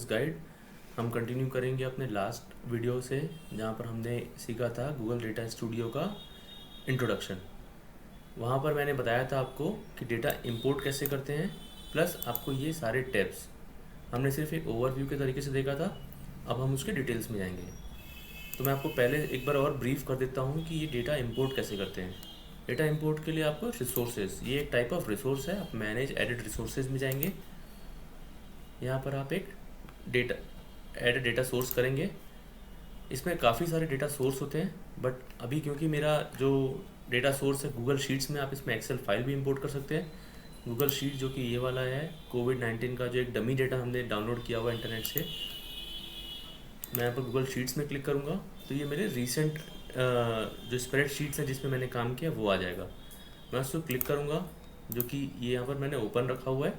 Guide हम continue करेंगे अपने लास्ट वीडियो से, जहाँ पर हमने सीखा था गूगल डेटा स्टूडियो का इंट्रोडक्शन। वहाँ पर मैंने बताया था आपको कि डेटा इंपोर्ट कैसे करते हैं, प्लस आपको ये सारे टैब्स हमने सिर्फ एक ओवरव्यू के तरीके से देखा था। अब हम उसके डिटेल्स में जाएंगे। तो मैं आपको पहले एक बार और ब्रीफ कर देता हूँ कि ये डेटा इंपोर्ट कैसे करते हैं। डेटा इंपोर्ट के लिए आपको रिसोर्सेज, ये एक टाइप ऑफ रिसोर्स है। आप मैनेज एडिट रिसोर्सेज में जाएंगे। यहाँ पर आप एक डेटा एड डेटा सोर्स करेंगे। इसमें काफ़ी सारे डेटा सोर्स होते हैं, बट अभी क्योंकि मेरा जो डेटा सोर्स है गूगल शीट्स में, आप इसमें एक्सेल फाइल भी इंपोर्ट कर सकते हैं। गूगल शीट जो कि ये वाला है, कोविड-19 का जो एक डमी डेटा हमने डाउनलोड किया हुआ इंटरनेट से। मैं यहाँ पर गूगल शीट्स में क्लिक करूँगा तो ये मेरे रीसेंट जो स्प्रेड शीट्स हैं जिसमें मैंने काम किया वो आ जाएगा। मैं उसको क्लिक करूँगा, जो कि ये यहाँ पर मैंने ओपन रखा हुआ है।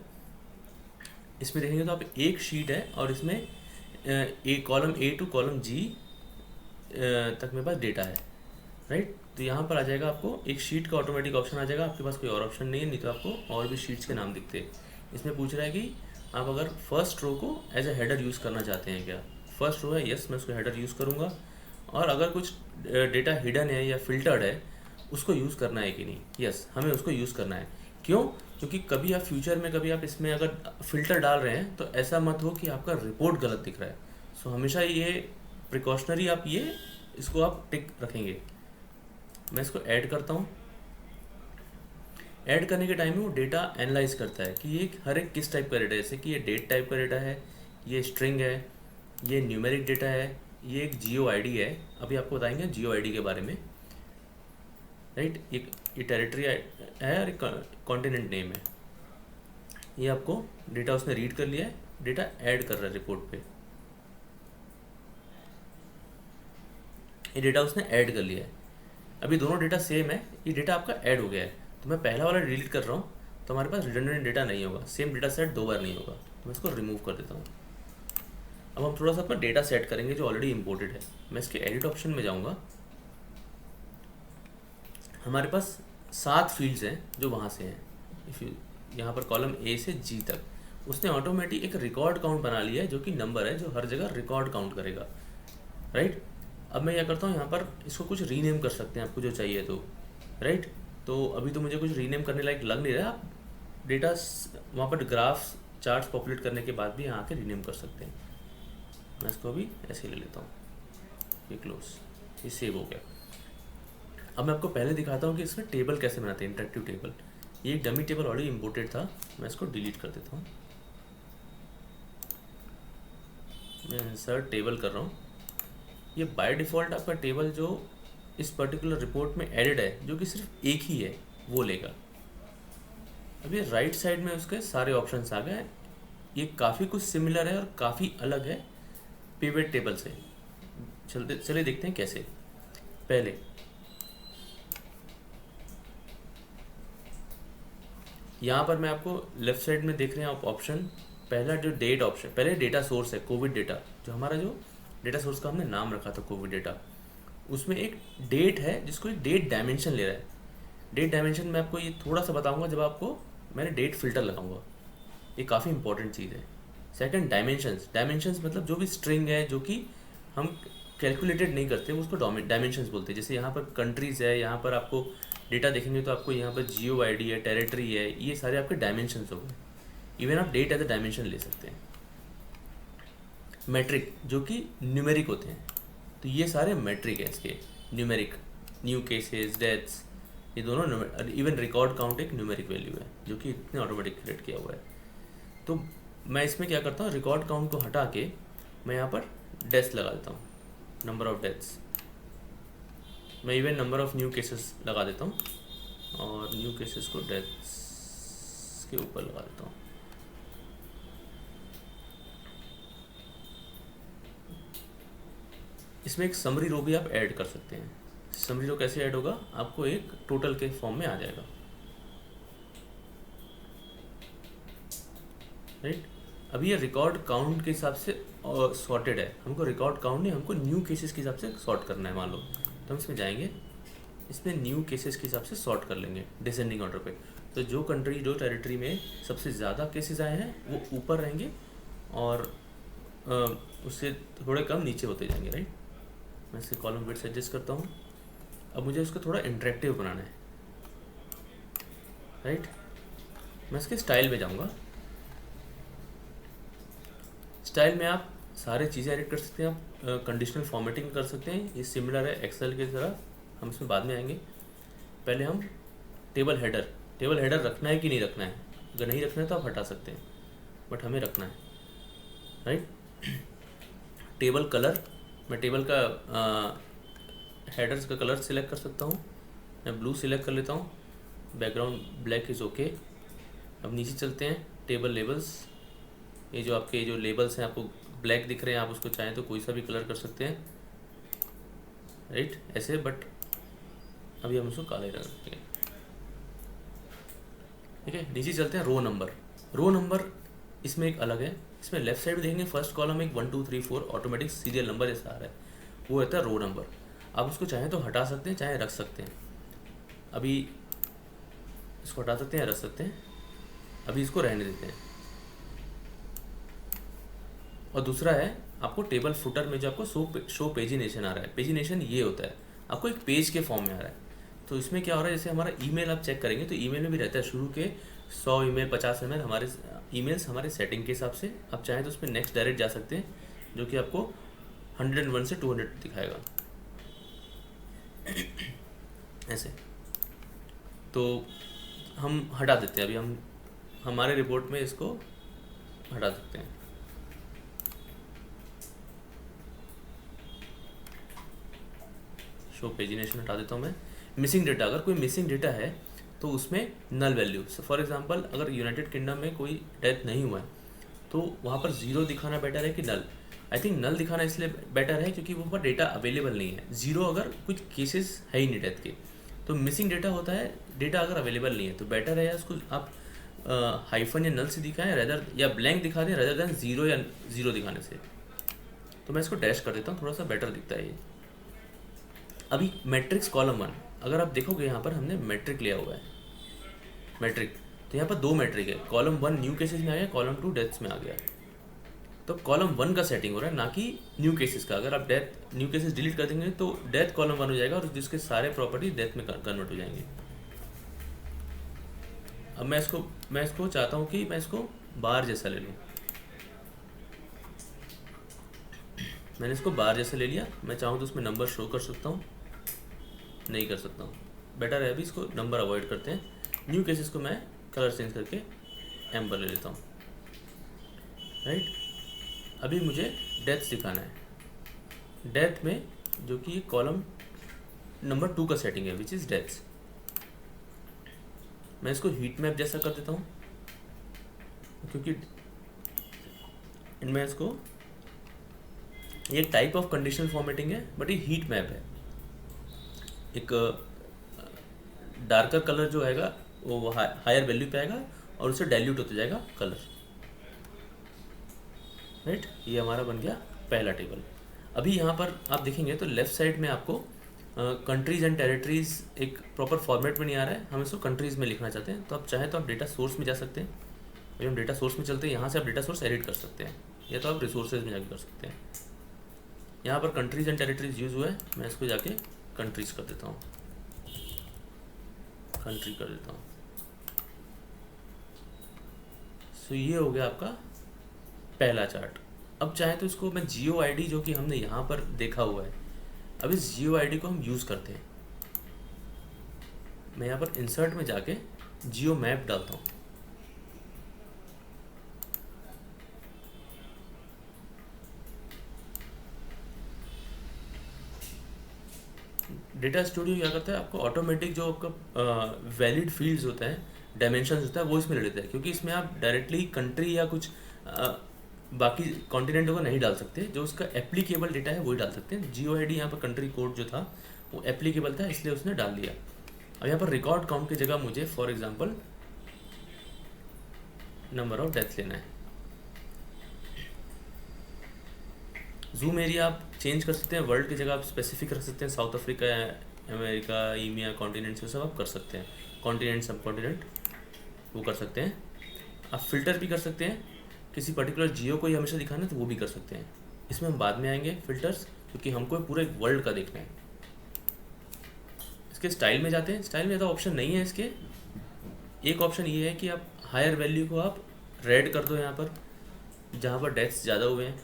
इसमें देखेंगे तो आप एक शीट है और इसमें कॉलम ए टू कॉलम जी तक मेरे पास डेटा है, राइट। तो यहाँ पर आ जाएगा आपको एक शीट का ऑटोमेटिक ऑप्शन आ जाएगा। आपके पास कोई और ऑप्शन नहीं है, नहीं तो आपको और भी शीट्स के नाम दिखते हैं। इसमें पूछ रहा है कि आप अगर फर्स्ट रो को एज ए हेडर यूज़ करना चाहते हैं क्या। फर्स्ट रो है, यस, मैं उसको हेडर यूज़ करूँगा। और अगर कुछ डेटा हिडन है या फिल्टर्ड है, उसको यूज़ करना है कि नहीं, यस, हमें उसको यूज़ करना है। क्यों? क्योंकि कभी आप फ्यूचर में कभी आप इसमें अगर फ़िल्टर डाल रहे हैं तो ऐसा मत हो कि आपका रिपोर्ट गलत दिख रहा है। सो हमेशा ये प्रिकॉशनरी आप ये इसको आप टिक रखेंगे। मैं इसको ऐड करता हूँ। ऐड करने के टाइम में वो डेटा एनालाइज करता है कि ये हर एक किस टाइप का डेटा है। जैसे कि ये डेट टाइप का डेटा है, ये स्ट्रिंग है, ये न्यूमेरिक डेटा है, ये एक जियो आईडी है। अभी आपको बताएंगे जियो आईडी के बारे में, राइट। ये टेरिटरी है और कॉन्टिनेंट नेम है। ये आपको डेटा उसने रीड कर लिया है, डेटा ऐड कर रहा है रिपोर्ट पे। ये डेटा उसने ऐड कर लिया है। अभी दोनों डेटा सेम है, ये डेटा आपका ऐड हो गया है। तो मैं पहला वाला डिलीट कर रहा हूँ तो हमारे पास रिडंडेंट डेटा नहीं होगा, सेम डेटा सेट दो बार नहीं होगा। तो मैं इसको रिमूव कर देता हूँ। अब हम थोड़ा सा अपना डेटा सेट करेंगे जो ऑलरेडी इंपोर्टेड है। मैं इसके एडिट ऑप्शन में जाऊँगा। हमारे पास 7 फील्ड्स हैं जो वहाँ से हैं। इफ़ यू यहाँ पर कॉलम ए से जी तक उसने ऑटोमेटिक एक रिकॉर्ड काउंट बना लिया है, जो कि नंबर है जो हर जगह रिकॉर्ड काउंट करेगा, राइट। अब मैं क्या करता हूँ, यहाँ पर इसको कुछ रीनेम कर सकते हैं आपको जो चाहिए तो, राइट। तो अभी तो मुझे कुछ रीनेम करने लायक लग नहीं रहा। आप डेटा वहाँ पर ग्राफ्स चार्ट्स पॉपुलेट करने के बाद भी यहाँ आके रीनेम कर सकते हैं। मैं इसको अभी ऐसे ही ले लेता हूँ, ये क्लोज, ये सेव हो गया। अब मैं आपको पहले दिखाता हूँ कि इसमें टेबल कैसे बनाते हैं, इंटरेक्टिव टेबल। ये एक डमी टेबल ऑलरेडी इंपोर्टेड था, मैं इसको डिलीट कर देता हूँ। मैं इंसर्ट टेबल कर रहा हूँ। ये बाय डिफ़ॉल्ट आपका टेबल जो इस पर्टिकुलर रिपोर्ट में एडिड है, जो कि सिर्फ एक ही है, वो लेगा। अब ये राइट साइड में उसके सारे ऑप्शंस आ गए। ये काफ़ी कुछ सिमिलर है और काफ़ी अलग है पिवट टेबल से। चलिए देखते हैं कैसे। पहले यहाँ पर मैं आपको लेफ्ट साइड में देख रहे हैं आप ऑप्शन, पहला जो डेट ऑप्शन, पहले डेटा सोर्स है कोविड डेटा, जो हमारा जो डेटा सोर्स का हमने नाम रखा था कोविड डेटा, उसमें एक डेट है जिसको एक डेट डायमेंशन ले रहा है। डेट डायमेंशन मैं आपको ये थोड़ा सा बताऊंगा जब आपको मैंने डेट फिल्टर लगाऊंगा। ये काफ़ी इंपॉर्टेंट चीज़ है। सेकंड डायमेंशंस मतलब जो भी स्ट्रिंग है जो कि हम कैलकुलेटेड नहीं करते, वो उसको डायमेंशंस बोलते हैं। जैसे यहाँ पर कंट्रीज़ है, यहाँ पर आपको डेटा देखेंगे तो आपको यहाँ पर जियो आईडी है, टेरिटरी है, ये सारे आपके डायमेंशंस हो गए। इवन आप डेट एज अ डायमेंशन ले सकते हैं। मेट्रिक जो कि न्यूमेरिक होते हैं, तो ये सारे मेट्रिक है इसके। न्यूमेरिक, न्यू केसेस, डेथ्स, ये दोनों। इवन रिकॉर्ड काउंट एक न्यूमेरिक वैल्यू है जो कि इतने ऑटोमेटिक क्रिएट किया हुआ है। तो मैं इसमें क्या करता हूँ, रिकॉर्ड काउंट को हटा के मैं यहाँ पर डेथ्स लगा देता हूँ, नंबर ऑफ डेथ्स। मैं even number of new cases लगा देता हूँ और न्यू केसेस को डेथ्स के ऊपर लगा देता हूँ। इसमें एक समरी रो भी आप ऐड कर सकते हैं। समरी रो कैसे ऐड होगा, आपको एक टोटल के फॉर्म में आ जाएगा, राइट। अभी ये रिकॉर्ड काउंट के हिसाब से सॉर्टेड है। हमको रिकॉर्ड काउंट नहीं, हमको न्यू केसेस के हिसाब से सॉर्ट करना है। मान लो तो हम इसमें जाएंगे, इसमें न्यू केसेस के हिसाब से सॉर्ट कर लेंगे डिसेंडिंग ऑर्डर पे। तो जो कंट्री जो टेरिटरी में सबसे ज़्यादा केसेस आए हैं वो ऊपर रहेंगे और उससे थोड़े कम नीचे होते जाएंगे, राइट। मैं इसके कॉलम विड्थ एडजस्ट करता हूँ। अब मुझे उसको थोड़ा इंटरेक्टिव बनाना है, राइट। मैं इसके स्टाइल में जाऊँगा। स्टाइल में आप सारे चीज़ें एडिट कर सकते हैं, आप कंडीशनल फॉर्मेटिंग कर सकते हैं। ये सिमिलर है एक्सेल की तरह, हम इसमें बाद में आएंगे। पहले हम टेबल हेडर रखना है कि नहीं रखना है। अगर नहीं रखना है तो आप हटा सकते हैं, बट हमें रखना है, राइट। टेबल कलर, मैं टेबल का हेडर्स का कलर सिलेक्ट कर सकता हूँ। मैं ब्लू सिलेक्ट कर लेता हूँ, बैकग्राउंड ब्लैक इज़ ओके। अब नीचे चलते हैं, टेबल लेबल्स। ये जो आपके जो लेबल्स हैं आपको ब्लैक दिख रहे हैं, आप उसको चाहें तो कोई सा भी कलर कर सकते हैं, राइट, ऐसे। बट अभी हम उसको काले रंग रखेंगे, ठीक है। नीचे चलते हैं, रो नंबर इसमें एक अलग है। इसमें लेफ्ट साइड में देखेंगे फर्स्ट कॉलम एक 1 2 3 4 ऑटोमेटिक सीरियल नंबर जैसा आ रहा है, वो रहता है रो नंबर। आप उसको चाहें तो हटा सकते हैं, चाहे रख सकते हैं। अभी इसको हटा सकते हैं, रख सकते हैं। अभी इसको रहने देते हैं। और दूसरा है आपको टेबल फुटर में जो आपको शो पेजिनेशन आ रहा है। पेजिनेशन ये होता है आपको एक पेज के फॉर्म में आ रहा है। तो इसमें क्या हो रहा है, जैसे हमारा ईमेल आप चेक करेंगे तो ईमेल में भी रहता है शुरू के 100 ईमेल 50 ईमेल हमारे ईमेल्स हमारे सेटिंग के हिसाब से। आप चाहें तो उस पर नेक्स्ट डायरेक्ट जा सकते हैं, जो कि आपको 101 से 200 दिखाएगा ऐसे। तो हम हटा देते हैं, अभी हम हमारे रिपोर्ट में इसको हटा सकते हैं। शो पेजिनेशन हटा देता हूँ मैं। मिसिंग डेटा, अगर कोई मिसिंग डेटा है तो उसमें नल वैल्यू, फॉर एग्जांपल अगर यूनाइटेड किंगडम में कोई डेथ नहीं हुआ है तो वहाँ पर 0 दिखाना बेटर है कि नल। आई थिंक नल दिखाना इसलिए बेटर है क्योंकि वहाँ पर डेटा अवेलेबल नहीं है। 0 अगर कुछ केसेस है ही नहीं डेथ के, तो मिसिंग डेटा होता है। डेटा अगर अवेलेबल नहीं है तो बेटर है उसको आप हाइफन या नल से दिखाएं रेदर, या ब्लैंक दिखा दें रेदर दैन 0 या 0 दिखाने से। तो मैं इसको डैश कर देता हूँ, थोड़ा सा बेटर दिखता है ये। अभी मैट्रिक्स कॉलम 1, अगर आप देखोगे यहाँ पर हमने मैट्रिक लिया हुआ है, मैट्रिक। तो यहाँ पर 2 मैट्रिक है, कॉलम 1 न्यू केसेस में आ गया, कॉलम 2 डेथ्स में आ गया। तो कॉलम 1 का सेटिंग हो रहा है, ना कि न्यू केसेस का। अगर आप डेथ न्यू केसेस डिलीट कर देंगे तो डेथ कॉलम 1 हो जाएगा और जिसके सारे प्रॉपर्टी डेथ में कन्वर्ट हो जाएंगे। अब मैं इसको चाहता हूँ कि मैं इसको बार जैसा ले लूँ। मैंने इसको बार जैसे ले लिया। मैं चाहूँ तो उसमें नंबर शो कर सकता हूँ, नहीं कर सकता हूँ, बेटर है अभी इसको नंबर अवॉइड करते हैं। न्यू केसेस को मैं कलर चेंज करके एम्बर ले लेता हूँ, राइट। अभी मुझे डेथ्स दिखाना है। डेथ में जो कि कॉलम नंबर 2 का सेटिंग है विच इज़ डेथ्स। मैं इसको हीट मैप जैसा कर देता हूँ क्योंकि इनमें इसको ये टाइप ऑफ कंडीशनल फॉर्मेटिंग है बट ये हीट मैप है। एक डार्कर कलर जो आएगा वो हायर वैल्यू पे आएगा और उससे डाइल्यूट होते जाएगा कलर, राइट। ये हमारा बन गया पहला टेबल। अभी यहाँ पर आप देखेंगे तो लेफ्ट साइड में आपको कंट्रीज़ एंड टेरिटरीज़ एक प्रॉपर फॉर्मेट में नहीं आ रहा है। हम इसको कंट्रीज़ में लिखना चाहते हैं, तो आप चाहें तो आप डेटा सोर्स में जा सकते हैं। अभी हम डेटा सोर्स में चलते हैं, यहाँ से आप डेटा सोर्स एडिट कर सकते हैं, या तो आप रिसोर्सेज में जाके कर सकते हैं। यहाँ पर कंट्रीज़ एंड टेरिटरीज़ यूज़ हुआ है, मैं इसको जाके कंट्रीज़ कर देता हूँ, कंट्री कर देता हूँ। सो ये हो गया आपका पहला चार्ट। अब चाहे तो इसको मैं जियो आईडी जो कि हमने यहाँ पर देखा हुआ है, अब इस जियो आईडी को हम यूज़ करते हैं। मैं यहाँ पर इंसर्ट में जाके जियो मैप डालता हूँ। डेटा स्टूडियो क्या करता है, आपको ऑटोमेटिक जो आपका वैलिड फील्ड्स होता है, डायमेंशंस होता है, वो इसमें ले लेता है। क्योंकि इसमें आप डायरेक्टली कंट्री या कुछ बाकी कॉन्टिनेंटों को नहीं डाल सकते। जो उसका एप्लीकेबल डेटा है वही डाल सकते हैं। जियो आईडी यहाँ पर कंट्री कोड जो था वो एप्लीकेबल था, इसलिए उसने डाल दिया। अब यहाँ पर रिकॉर्ड काउंट की जगह मुझे for example number of death लेना है। जूम एरिया आप चेंज कर सकते हैं, वर्ल्ड की जगह आप स्पेसिफिक रख सकते हैं, साउथ अफ्रीका, अमेरिका, ईमिया, कॉन्टिनेंट्स, सब आप कर सकते हैं। कॉन्टिनेंट सब कॉन्टिनेंट वो कर सकते हैं। आप फिल्टर भी कर सकते हैं। किसी पर्टिकुलर जियो को ही हमेशा दिखाना है तो वो भी कर सकते हैं। इसमें हम बाद में आएंगे फिल्टर्स, क्योंकि हमको पूरे वर्ल्ड का देखना है। इसके स्टाइल में जाते हैं। स्टाइल में ज़्यादा ऑप्शन नहीं है इसके। एक ऑप्शन ये है कि आप हायर वैल्यू को आप रेड कर दो यहाँ पर, जहाँ पर डेथ्स ज़्यादा हुए हैं।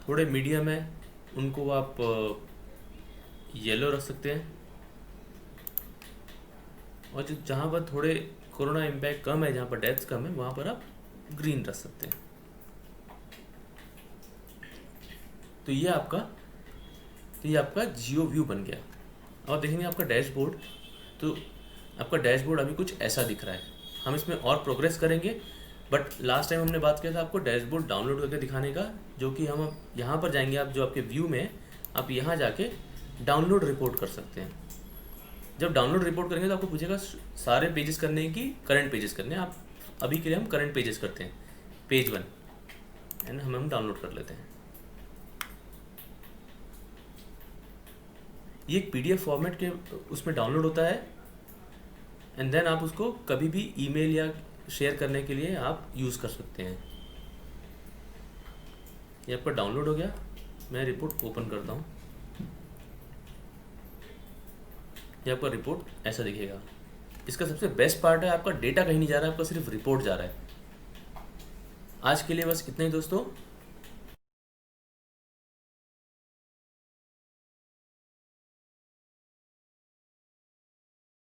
थोड़े मीडियम है उनको आप येलो रख सकते हैं, और जो जहाँ पर थोड़े कोरोना इम्पैक्ट कम है, जहाँ पर डेथ्स कम है, वहाँ पर आप ग्रीन रख सकते हैं। तो ये आपका जियो व्यू बन गया। और देखेंगे आपका डैशबोर्ड, तो आपका डैशबोर्ड अभी कुछ ऐसा दिख रहा है। हम इसमें और प्रोग्रेस करेंगे, बट लास्ट टाइम हमने बात किया था आपको डैशबोर्ड डाउनलोड करके दिखाने का, जो कि हम अब यहाँ पर जाएंगे। आप जो आपके व्यू में, आप यहाँ जाके डाउनलोड रिपोर्ट कर सकते हैं। जब डाउनलोड रिपोर्ट करेंगे तो आपको पूछेगा सारे पेजेस करने हैं कि करंट पेजेस करने हैं। आप अभी के लिए हम करंट पेजेस करते हैं, पेज 1 एंड हम डाउनलोड कर लेते हैं। ये एक PDF फॉर्मेट के उसमें डाउनलोड होता है, एंड देन आप उसको कभी भी ईमेल या शेयर करने के लिए आप यूज़ कर सकते हैं। ये आपका डाउनलोड हो गया। मैं रिपोर्ट ओपन करता हूँ। ये आपका रिपोर्ट ऐसा दिखेगा। इसका सबसे बेस्ट पार्ट है, आपका डेटा कहीं नहीं जा रहा है, आपका सिर्फ रिपोर्ट जा रहा है। आज के लिए बस इतना ही दोस्तों।